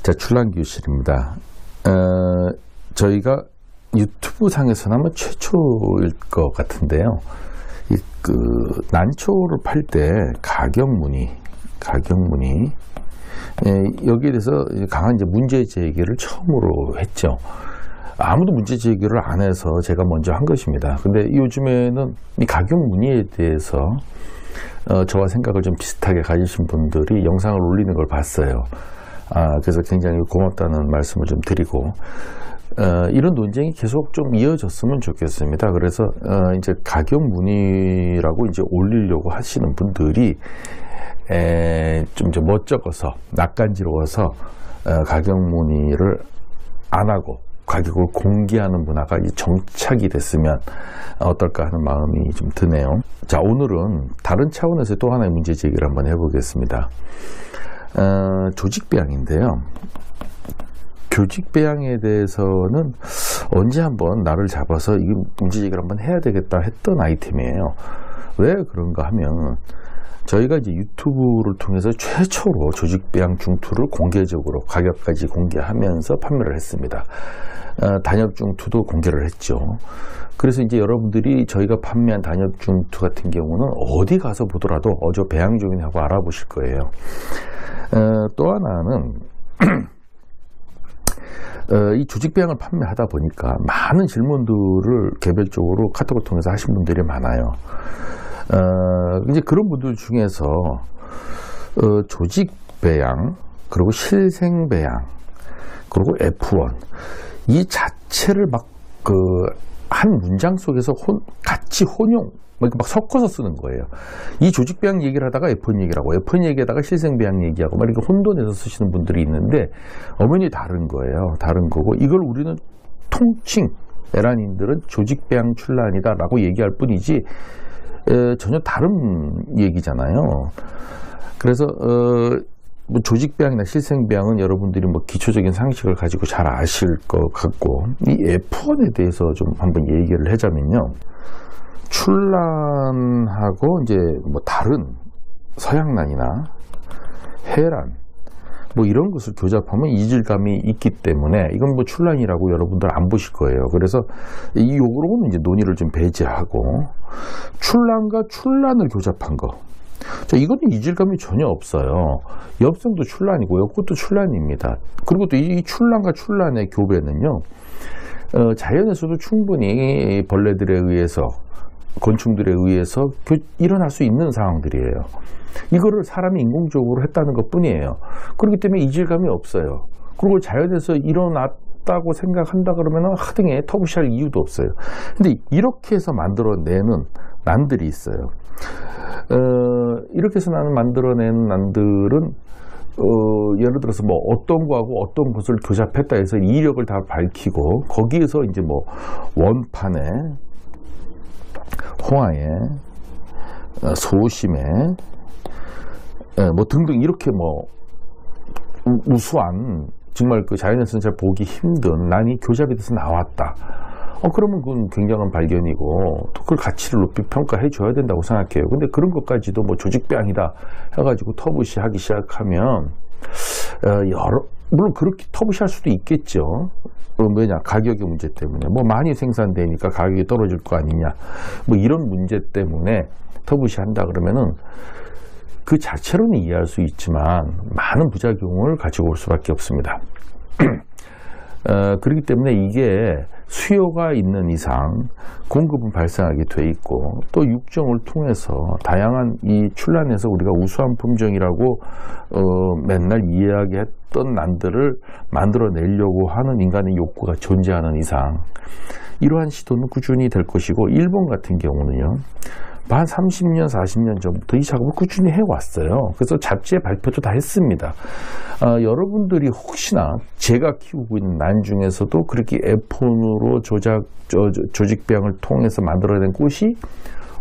자, 출란교실입니다. 저희가 유튜브 상에서는 아마 최초일 것 같은데요. 난초를 팔 때 가격문의 여기에 대해서 강한 문제 제기를 처음으로 했죠. 아무도 문제 제기를 안 해서 제가 먼저 한 것입니다. 근데 요즘에는 이 가격 문의에 대해서 저와 생각을 좀 비슷하게 가지신 분들이 영상을 올리는 걸 봤어요. 그래서 굉장히 고맙다는 말씀을 좀 드리고, 이런 논쟁이 계속 좀 이어졌으면 좋겠습니다. 그래서 이제 가격 문의라고 이제 올리려고 하시는 분들이 좀 이제 멋쩍어서, 낯간지러워서 가격 문의를 안 하고 가격을 공개하는 문화가 정착이 됐으면 어떨까 하는 마음이 좀 드네요. 자, 오늘은 다른 차원에서 또 하나의 문제 제기를 한번 해보겠습니다. 조직배양인데요. 조직배양에 대해서는 언제 한번 나를 잡아서 이 문제 제기를 한번 해야 되겠다 했던 아이템이에요. 왜 그런가 하면, 저희가 이제 유튜브를 통해서 최초로 조직배양 중투를 공개적으로 가격까지 공개하면서 판매를 했습니다. 단엽 중투도 공개를 했죠. 그래서 이제 여러분들이 저희가 판매한 단엽 중투 같은 경우는 어디 가서 보더라도 저 배양 중이네 하고 알아보실 거예요. 또 하나는 이 조직배양을 판매하다 보니까 많은 질문들을 개별적으로 카톡을 통해서 하신 분들이 많아요. 이제 그런 분들 중에서 조직배양, 그리고 실생배양, 그리고 F1 이 자체를 막 한 문장 속에서 같이 혼용 막 섞어서 쓰는 거예요. 이 조직배양 얘기를 하다가 F1 얘기를 하고, F1 얘기하다가 실생배양 얘기하고 막 이렇게 혼돈해서 쓰시는 분들이 있는데, 엄연히 다른 거예요. 다른 거고, 이걸 우리는 통칭 에란인들은 조직배양 출란이다 라고 얘기할 뿐이지 전혀 다른 얘기잖아요. 그래서 뭐 조직배양이나 실생배양은 여러분들이 뭐 기초적인 상식을 가지고 잘 아실 것 같고, 이 F1에 대해서 좀 한번 얘기를 하자면요. 출란하고 이제 뭐 다른 서양란이나 해란 뭐 이런 것을 교잡하면 이질감이 있기 때문에 이건 뭐 출란이라고 여러분들 안 보실 거예요. 그래서 이 요거는 이제 논의를 좀 배제하고, 출란과 출란을 교잡한 거, 자, 이거는 이질감이 전혀 없어요. 엽성도 출란이고 엽꽃도 출란입니다. 그리고 또 이 출란과 출란의 교배는요, 자연에서도 충분히 벌레들에 의해서, 곤충들에 의해서 일어날 수 있는 상황들이에요. 이거를 사람이 인공적으로 했다는 것 뿐이에요. 그렇기 때문에 이질감이 없어요. 그리고 자연에서 일어났다고 생각한다 그러면 하등에 터부시할 이유도 없어요. 근데 이렇게 해서 만들어내는 난들이 있어요. 이렇게 해서 만들어낸 난들은 예를 들어서 뭐 어떤 거하고 어떤 것을 교잡했다 해서 이력을 다 밝히고, 거기에서 이제 뭐 원판에, 홍하에, 소심에, 뭐 등등 이렇게 뭐 우수한, 정말 자연에서는 잘 보기 힘든 난이 교잡이 돼서 나왔다. 그러면 그건 굉장한 발견이고, 또 그걸 가치를 높이 평가해 줘야 된다고 생각해요. 근데 그런 것까지도 뭐 조직배양이다 해가지고 터부시하기 시작하면, 물론 그렇게 터부시할 수도 있겠죠. 왜냐, 가격의 문제 때문에. 뭐 많이 생산되니까 가격이 떨어질 거 아니냐, 뭐 이런 문제 때문에 터부시한다 그러면은 그 자체로는 이해할 수 있지만 많은 부작용을 가지고 올 수밖에 없습니다. 그렇기 때문에 이게 수요가 있는 이상 공급은 발생하게 돼 있고, 또 육정을 통해서 다양한 이 출란에서 우리가 우수한 품종이라고 맨날 이야기했던 난들을 만들어내려고 하는 인간의 욕구가 존재하는 이상 이러한 시도는 꾸준히 될 것이고, 일본 같은 경우는요, 한 30년, 40년 전부터 이 작업을 꾸준히 해왔어요. 그래서 잡지에 발표도 다 했습니다. 여러분들이 혹시나 제가 키우고 있는 난 중에서도 그렇게 F1으로 조직배양을 통해서 만들어낸 꽃이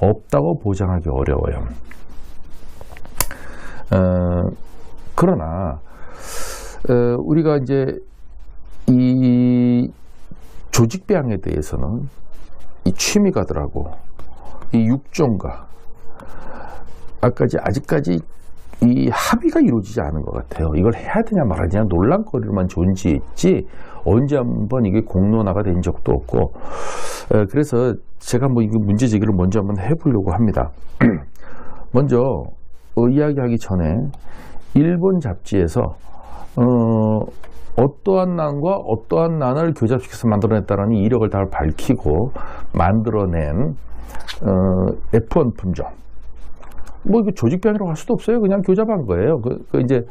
없다고 보장하기 어려워요. 그러나 우리가 이제 이 조직배양에 대해서는 이 취미가들하고 이 육종가 아직까지 이 합의가 이루어지지 않은 것 같아요. 이걸 해야 되냐 말하냐 논란거리로만 존재했지 언제 한번 이게 공론화가 된 적도 없고, 그래서 제가 뭐 이거 문제 제기를 먼저 한번 해보려고 합니다. 먼저 이야기하기 전에 일본 잡지에서 어떠한 난과 어떠한 난을 교잡시켜서 만들어냈다라는 이력을 다 밝히고 만들어낸 F1 품종. 뭐 이거 조직병이라고 할 수도 없어요. 그냥 교잡한 거예요. 이제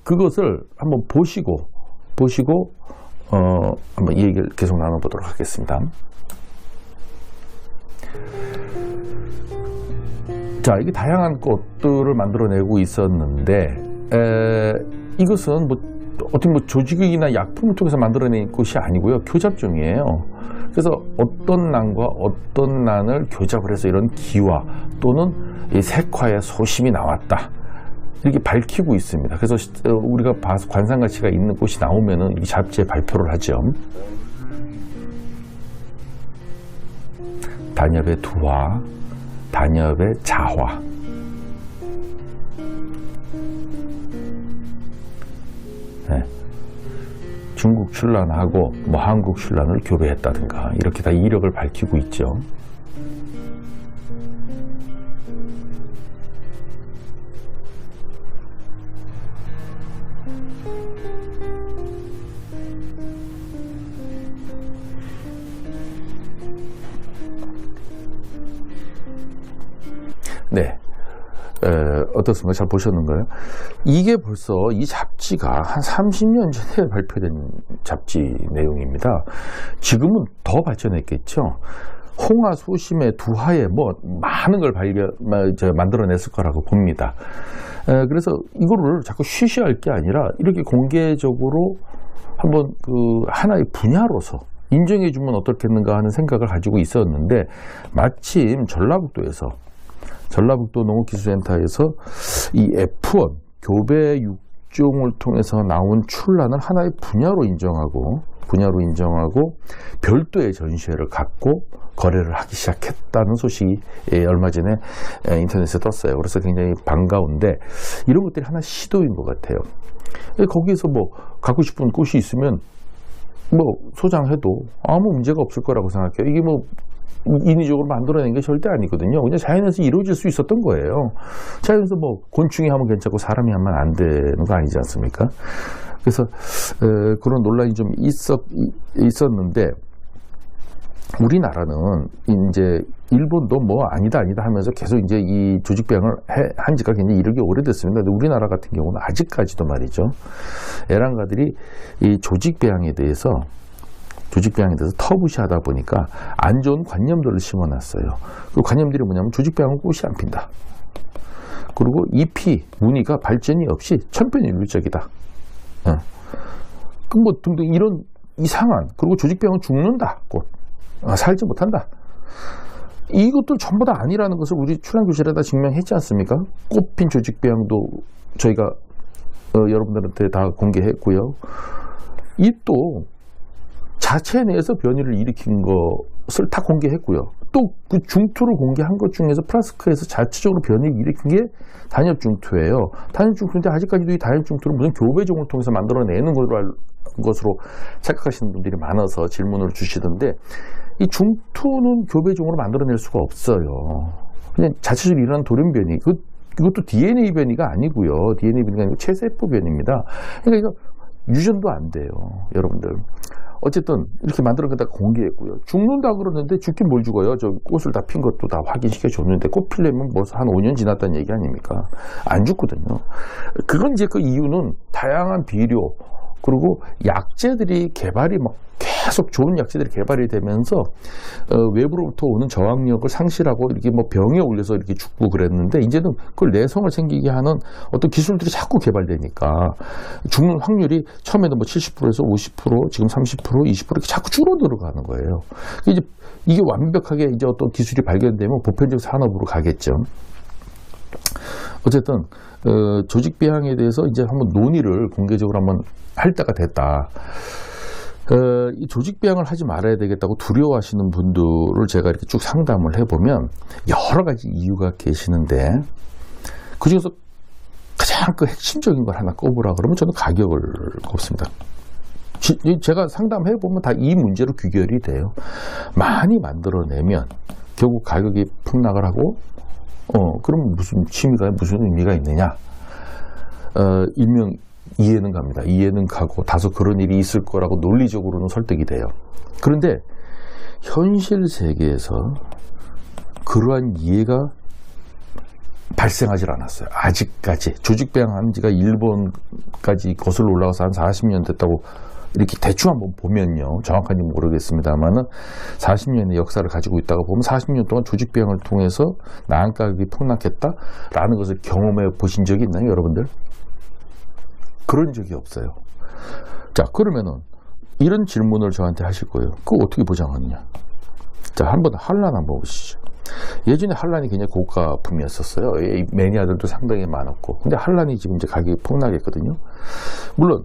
그것을 한번 보시고 한번 이 얘기를 계속 나눠보도록 하겠습니다. 자, 이게 다양한 꽃들을 만들어내고 있었는데 이것은 뭐 어떻게 뭐 조직이나 약품을 통해서 만들어낸 꽃이 아니고요, 교잡종이에요. 그래서 어떤 난과 어떤 난을 교잡을 해서 이런 기화 또는 이 색화의 소심이 나왔다, 이렇게 밝히고 있습니다. 그래서 우리가 봐서 관상 가치가 있는 꽃이 나오면은 이 잡지에 발표를 하죠. 단엽의 두화, 단엽의 자화. 네. 중국 출란하고 뭐 한국 출란을 교배했다든가 이렇게 다 이력을 밝히고 있죠. 네. 어떻습니까? 잘 보셨는가요? 이게 벌써 이 잡지가 한 30년 전에 발표된 잡지 내용입니다. 지금은 더 발전했겠죠. 홍화, 소심의 두화에 뭐 많은 걸 만들어냈을 거라고 봅니다. 그래서 이거를 자꾸 쉬쉬할 게 아니라 이렇게 공개적으로 한번 그 하나의 분야로서 인정해주면 어떻겠는가 하는 생각을 가지고 있었는데, 마침 전라북도 농업기술센터에서 이 F1 교배 육종을 통해서 나온 출란을 하나의 분야로 인정하고 별도의 전시회를 갖고 거래를 하기 시작했다는 소식이 얼마 전에 인터넷에 떴어요. 그래서 굉장히 반가운데, 이런 것들이 하나 시도인 것 같아요. 거기에서 뭐 갖고 싶은 꽃이 있으면 뭐 소장해도 아무 문제가 없을 거라고 생각해요. 이게 뭐 인위적으로 만들어낸 게 절대 아니거든요. 그냥 자연에서 이루어질 수 있었던 거예요. 자연에서 뭐 곤충이 하면 괜찮고 사람이 하면 안 되는 거 아니지 않습니까? 그래서 그런 논란이 좀 있었는데, 우리나라는 이제 일본도 뭐 아니다 하면서 계속 이제 이 조직병을 한 지가 굉장히 이르게 오래됐습니다. 근데 우리나라 같은 경우는 아직까지도 말이죠, 애랑가들이 이 조직병에 대해서 터부시하다 보니까 안 좋은 관념들을 심어놨어요. 그 관념들이 뭐냐면 조직병은 꽃이 안 핀다. 그리고 잎이, 무늬가 발전이 없이 천편일률적이다. 뭐 등등 이런 이상한, 그리고 조직병은 죽는다. 꽃. 살지 못한다. 이것들 전부 다 아니라는 것을 우리 출란교실에다 증명했지 않습니까? 꽃핀 조직병도 저희가 여러분들한테 다 공개했고요. 잎도 자체 내에서 변이를 일으킨 것을 다 공개했고요. 또 그 중투를 공개한 것 중에서 플라스크에서 자체적으로 변이를 일으킨 게 단엽중투예요. 단엽중투인데 아직까지도 이 단엽중투를 무슨 교배종을 통해서 만들어내는 것으로 착각하시는 분들이 많아서 질문을 주시던데, 이 중투는 교배종으로 만들어낼 수가 없어요. 그냥 자체적으로 일어난 돌연변이, 이것도 DNA 변이가 아니고요. DNA 변이가 아니고 체세포 변이입니다. 그러니까 이거 유전도 안 돼요, 여러분들. 어쨌든 이렇게 만들어내다가 공개했고요. 죽는다 그러는데 죽긴 뭘 죽어요. 저 꽃을 다 핀 것도 다 확인시켜 줬는데, 꽃 피려면 벌써 한 5년 지났다는 얘기 아닙니까? 안 죽거든요. 그건 이제 그 이유는 다양한 비료, 그리고 약재들이 개발이 막 계속 좋은 약재들이 개발이 되면서 외부로부터 오는 저항력을 상실하고 이렇게 뭐 병에 올려서 이렇게 죽고 그랬는데, 이제는 그걸 내성을 생기게 하는 어떤 기술들이 자꾸 개발되니까 죽는 확률이 처음에는 뭐 70%에서 50%, 지금 30%, 20% 이렇게 자꾸 줄어들어가는 거예요. 이게 완벽하게 이제 어떤 기술이 발견되면 보편적 산업으로 가겠죠. 어쨌든 조직배양에 대해서 이제 한번 논의를 공개적으로 한번 할 때가 됐다. 이 조직배양을 하지 말아야 되겠다고 두려워하시는 분들을 제가 이렇게 쭉 상담을 해보면 여러 가지 이유가 계시는데, 그중에서 가장 그 핵심적인 걸 하나 꼽으라 그러면 저는 가격을 꼽습니다. 제가 상담해보면 다 이 문제로 귀결이 돼요. 많이 만들어내면 결국 가격이 폭락을 하고 그럼 무슨 취미가 무슨 의미가 있느냐. 일명 이해는 갑니다. 이해는 가고 다소 그런 일이 있을 거라고 논리적으로는 설득이 돼요. 그런데 현실 세계에서 그러한 이해가 발생하지 않았어요. 아직까지. 조직배양한 지가 일본까지 거슬러 올라가서 한 40년 됐다고 이렇게 대충 한번 보면요. 정확한지 모르겠습니다만은 40년의 역사를 가지고 있다가 보면 40년 동안 조직배양을 통해서 나한 가격이 폭락했다라는 것을 경험해 보신 적이 있나요, 여러분들? 그런 적이 없어요. 자, 그러면은 이런 질문을 저한테 하실 거예요. 그거 어떻게 보장하느냐? 자, 한번 한란 한번 보시죠. 예전에 한란이 굉장히 고가품이었었어요. 매니아들도 상당히 많았고. 근데 한란이 지금 이제 가격이 폭락했거든요. 물론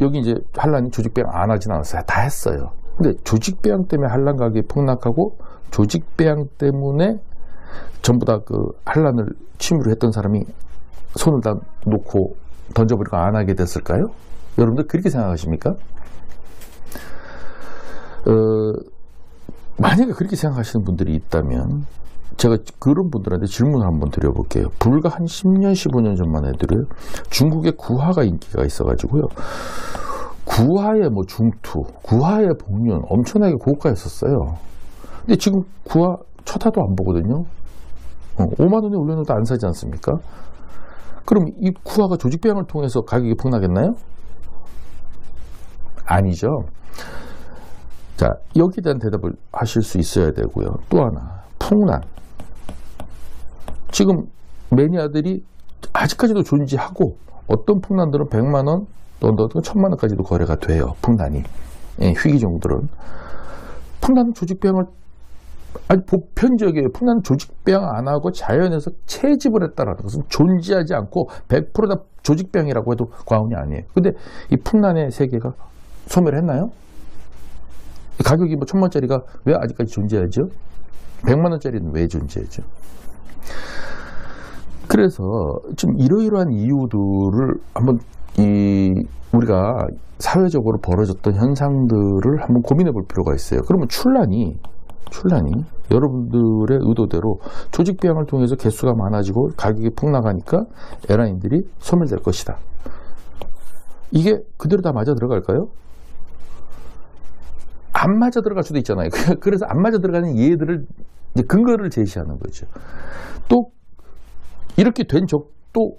여기 이제 한란이 조직배양 안 하진 않았어요. 다 했어요. 근데 조직배양 때문에 한란 가격이 폭락하고 조직배양 때문에 전부 다 그 한란을 취미로 했던 사람이 손을 다 놓고 던져버리고 안 하게 됐을까요? 여러분들 그렇게 생각하십니까? 만약에 그렇게 생각하시는 분들이 있다면 제가 그런 분들한테 질문을 한번 드려볼게요. 불과 한 10년, 15년 전만 해도요. 중국에 구화가 인기가 있어가지고요. 구화의 뭐 중투, 구화의 복륜 엄청나게 고가였었어요. 근데 지금 구화 쳐다도 안 보거든요. 5만 원에 올려놓어도 안 사지 않습니까? 그럼 이 구화가 조직배양을 통해서 가격이 폭락했나요? 아니죠. 자, 여기에 대한 대답을 하실 수 있어야 되고요. 또 하나, 풍란. 지금 매니아들이 아직까지도 존재하고 어떤 풍란들은 100만 원, 또 어떤 1000만 원까지도 거래가 돼요. 풍란이. 예, 희귀종들은. 풍란은 조직배양을 아니 보편적이에요. 풍란은 조직배양 안 하고 자연에서 채집을 했다라는 것은 존재하지 않고 100% 다 조직배양이라고 해도 과언이 아니에요. 근데 이 풍란의 세계가 소멸했나요? 가격이 뭐 1000만원짜리가 왜 아직까지 존재하죠? 100만원짜리는 왜 존재하죠? 그래서 좀 이러이러한 이유들을 한번 우리가 사회적으로 벌어졌던 현상들을 한번 고민해 볼 필요가 있어요. 그러면 출란이 여러분들의 의도대로 조직배양을 통해서 개수가 많아지고 가격이 폭락하니까 에라인들이 소멸될 것이다. 이게 그대로 다 맞아 들어갈까요? 안 맞아 들어갈 수도 있잖아요. 그래서 안 맞아 들어가는 예들을 이제 근거를 제시하는 거죠. 또 이렇게 된 적도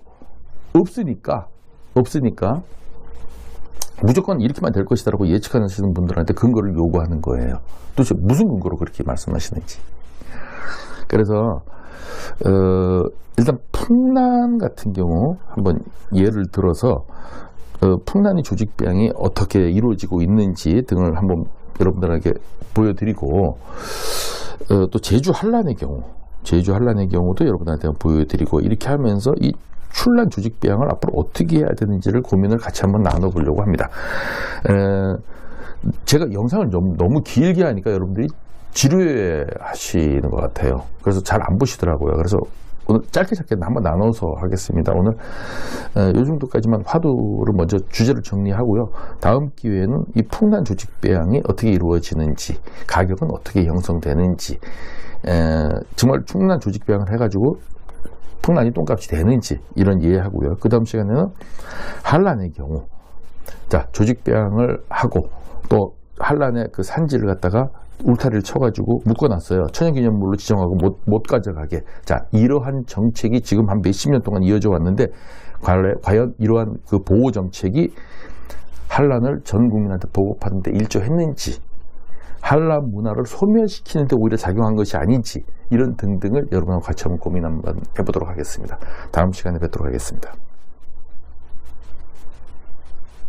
없으니까 무조건 이렇게만 될 것이다라고 예측하시는 분들한테 근거를 요구하는 거예요. 도대체 무슨 근거로 그렇게 말씀하시는지. 그래서 일단 풍란 같은 경우 한번 예를 들어서 풍란이 조직배양이 어떻게 이루어지고 있는지 등을 한번 여러분들에게 보여드리고 또 제주 한란의 경우도 여러분들한테 보여드리고 이렇게 하면서 이 출란 조직배양을 앞으로 어떻게 해야 되는지를 고민을 같이 한번 나눠보려고 합니다. 제가 영상을 너무 길게 하니까 여러분들이 지루해 하시는 것 같아요. 그래서 잘 안 보시더라고요. 그래서 오늘 짧게 한번 나눠서 하겠습니다. 오늘 요 정도까지만 화두를 먼저 주제를 정리하고요. 다음 기회에는 이 풍란 조직배양이 어떻게 이루어지는지, 가격은 어떻게 형성되는지, 정말 풍란 조직배양을 해가지고 풍란이 똥값이 되는지 이런 이해하고요. 그 다음 시간에는 한란의 경우, 자 조직배양을 하고 또 한란의 그 산지를 갖다가 울타리를 쳐가지고 묶어놨어요. 천연기념물로 지정하고 못 가져가게. 자, 이러한 정책이 지금 한 몇십 년 동안 이어져 왔는데 과연 이러한 그 보호 정책이 한란을 전 국민한테 보급하는 데 일조했는지, 한란 문화를 소멸시키는 데 오히려 작용한 것이 아닌지, 이런 등등을 여러분하고 같이 한번 고민 한번 해보도록 하겠습니다. 다음 시간에 뵙도록 하겠습니다.